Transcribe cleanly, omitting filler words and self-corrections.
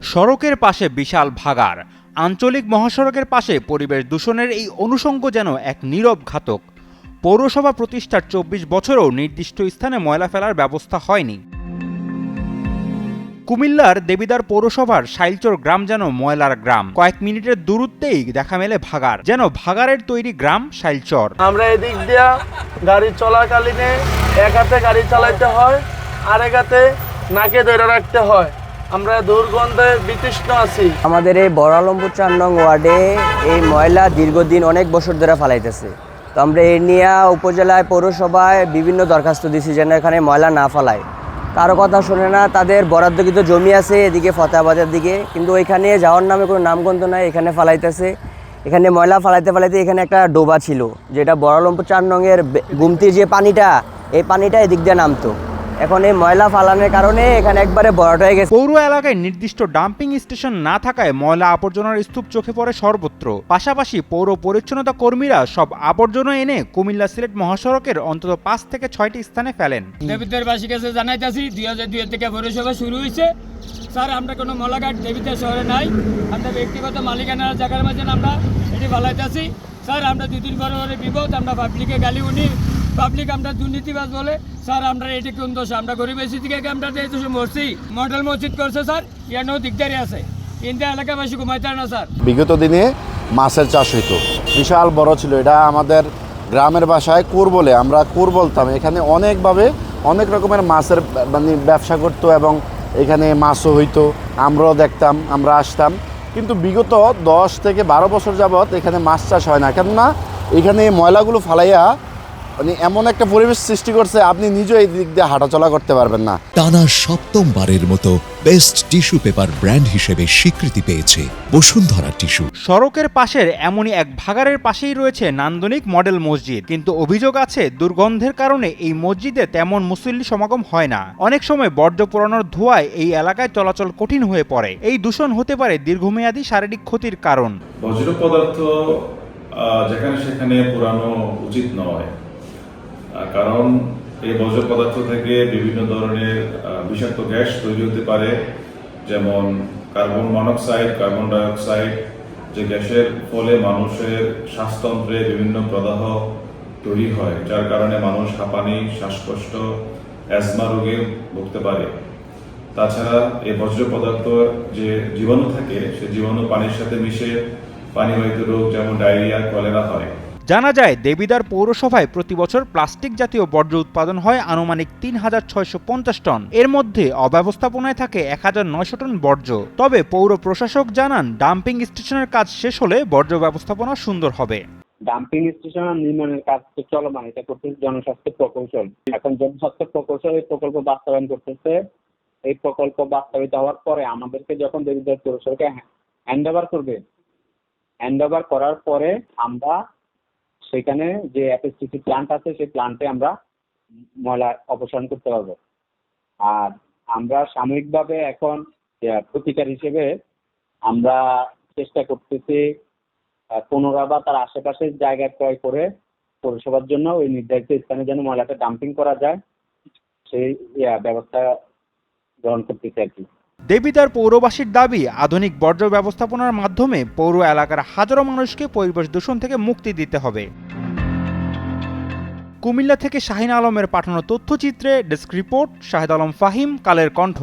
সড়কের পাশে বিশাল ভাগাড়, আঞ্চলিক মহাসড়কের পাশে পরিবেশ দূষণের এই অনুষঙ্গ যেন এক নীরব ঘাতক। পৌরসভা প্রতিষ্ঠার ২৪ বছরেও নির্দিষ্ট স্থানে ময়লা ফেলার ব্যবস্থা হয়নি। কুমিল্লার দেবিদ্বার পৌরসভার শাইলচর গ্রাম যেন ময়লার গ্রাম। কয়েক মিনিটের দূরত্বেই দেখা মেলে ভাগাড়, যেন ভাগাড়ের তৈরি গ্রাম শাইলচর। আমরা এদিক দিয়া গাড়ি চলাকালীনে এক হাতে গাড়ি চালাইতে হয়, আরেক হাতে নাকে ধরে রাখতে হয়। আমরা দুর্গন্ধে বিতৃষ্ণ আছি। আমাদের এই বড় আলমপুর ৪ নং ওয়ার্ডে এই ময়লা দীর্ঘদিন অনেক বছর ধরে ফালাইতেছে। তো আমরা এই নিয়ে উপজেলায় পৌরসভায় বিভিন্ন দরখাস্ত দিছি যেন এখানে ময়লা না ফালায়। কারো কথা শোনে না। তাদের বরাদ্দকৃত জমি আছে এদিকে ফতেহাবাদের দিকে, কিন্তু ওইখানে যাওয়ার নামে কোনো নামগন্ধ নাই। এখানে ফালাইতেছে, এখানে ময়লা ফালাইতে ফালাইতে এখানে একটা ডোবা ছিল, যেটা বড় আলমপুর ৪ নংয়ের গুমতির যে পানিটা, এই পানিটা এদিক দিয়ে নামতো। এখন এই ময়লা ফালানোর কারণে এখানে একবারে বড় হয়ে গেছে। পৌর এলাকায় নির্দিষ্ট ডাম্পিং স্টেশন না থাকায় ময়লা আবর্জনার স্তূপ চোখে পড়ে সর্বত্র। পাশাপাশি পৌর পরিচ্ছন্নতা কর্মীরা সব আবর্জনা এনে কুমিল্লা সিলেট মহাসড়কের অন্তত ৫ থেকে ৬টি স্থানে ফেলেন। দেবিদ্বারবাসীর কাছে জানাইতেছি ২০০২ থেকে পৌরসভা শুরু হয়েছে। স্যার, আমরা কোনো মলাঘাট দেবিদ্বার শহরে নাই, আমরা ব্যক্তিগত মালিকানার জায়গার মাঝে আমরা এটি ফালাইতেছি। স্যার, আমরা ২ দিন পরে বিপদ, আমরা পাবলিকে গালি উনি, পাবলিক আমরা দুর্নীতিবাজ বলে। স্যার, আমরা এটি কোন দোষ? আমরা গরিব এসি থেকে আমরা এই দোষে মরছি। মডেল মসজিদ করছে স্যার, ইয়ানো দিকদারি আছে, কিন্তু এলাকাবাসী ঘুমাইতে না স্যার। বিগত দিনে মাছের চাষ হইতো, বিশাল বড় ছিল। এটা আমাদের গ্রামের ভাষায় কুর বলে, আমরা কুর বলতাম। এখানে অনেকভাবে অনেক রকমের মাছের মানে ব্যবসা করতো এবং এখানে মাছও হইতো, আমরাও দেখতাম, আমরা আসতাম। কিন্তু বিগত ১০ থেকে ১২ বছর যাবৎ এখানে মাছ চাষ হয় না, কেননা এখানে ময়লাগুলো ফালাইয়া মানে এমন একটা পরিবেশ সৃষ্টি করছে, আপনি নিজেও এই দিক দিয়ে হাঁটাচলা করতে পারবেন না। টানা ৭ম-বারের মতো বেস্ট টিস্যু পেপার ব্র্যান্ড হিসেবে স্বীকৃতি পেয়েছে বসুন্ধরা টিস্যু। সড়কের পাশের এমনই এক ভাগাড়ের পাশেই রয়েছে নান্দনিক মডেল মসজিদ, কিন্তু অভিযোগ আছে দুর্গন্ধের কারণে এই মসজিদে তেমন মুসল্লি সমাগম হয় না। অনেক সময় বর্জ্য পোড়ানোর ধোঁয়ায় এই এলাকায় চলাচল কঠিন হয়ে পড়ে। এই দূষণ হতে পারে দীর্ঘমেয়াদী শারীরিক ক্ষতির কারণ। বজ্র পদার্থ যেখানে সেখানে পোড়ানো উচিত নয়, কারণ এই বজ্র পদার্থ থেকে বিভিন্ন ধরনের বিষাক্ত গ্যাস তৈরি হতে পারে, যেমন কার্বন মনোক্সাইড, কার্বন ডাইঅক্সাইড, যে গ্যাসের ফলে মানুষের শ্বাসতন্ত্রে বিভিন্ন প্রদাহ তৈরি হয়, যার কারণে মানুষ হাঁপানি, শ্বাসকষ্ট, অ্যাজমা রোগে ভুগতে পারে। তাছাড়া এই বজ্র পদার্থ যে জীবাণু থাকে, সে জীবাণু পানির সাথে মিশে পানিবাহিত রোগ যেমন ডায়রিয়া, কলেরা হয়। জানা যায় দেবিদ্বার পৌরসভায় প্রতি বছর প্লাস্টিক জাতীয় বর্জ্য উৎপাদন হয় আনুমানিক ৩,৬৫০ টন। এর মধ্যে অব্যবস্থাপনায় থাকে ১,৯০০ টন বর্জ্য। তবে পৌর প্রশাসক জানান, ডাম্পিং স্টেশনের কাজ শেষ হলে বর্জ্য ব্যবস্থাপনা সুন্দর হবে। ডাম্পিং স্টেশন নির্মাণের কাজ তো চলমান, এটা করতেছে জনস্বাস্থ্য প্রকৌশল। এখন জনস্বাস্থ্য প্রকৌশল এই প্রকল্প বাস্তবায়ন করতেছে। এই প্রকল্প বাস্তবিত হওয়ার পরে আমাদেরকে যখন দেবিদ্বার পৌরসভাকে হ্যান্ড ওভার করার পরে আমরা সেখানে যে এফএসটিসি প্ল্যান্ট আছে, সেই প্ল্যান্টে আমরা ময়লা অপসারণ করতে পারবো। আর আমরা সাময়িকভাবে এখন প্রতিকার হিসেবে আমরা চেষ্টা করতেছি 15 বা তার আশেপাশের জায়গায় ক্রয় করে পৌরসভার জন্য ওই নির্ধারিত স্থানে যেন ময়লাটা ডাম্পিং করা যায়, সেই ব্যবস্থা গ্রহণ করতেছি আর কি। দেবিদ্বার পৌরবাসীর দাবি, আধুনিক বর্জ্য ব্যবস্থাপনার মাধ্যমে পৌর এলাকার হাজারো মানুষকে পরিবেশ দূষণ থেকে মুক্তি দিতে হবে। কুমিল্লা থেকে শাহিন আলমের পাঠানো তথ্যচিত্রে ডেস্ক রিপোর্ট, শাহেদ আলম ফাহিম, কালের কণ্ঠ।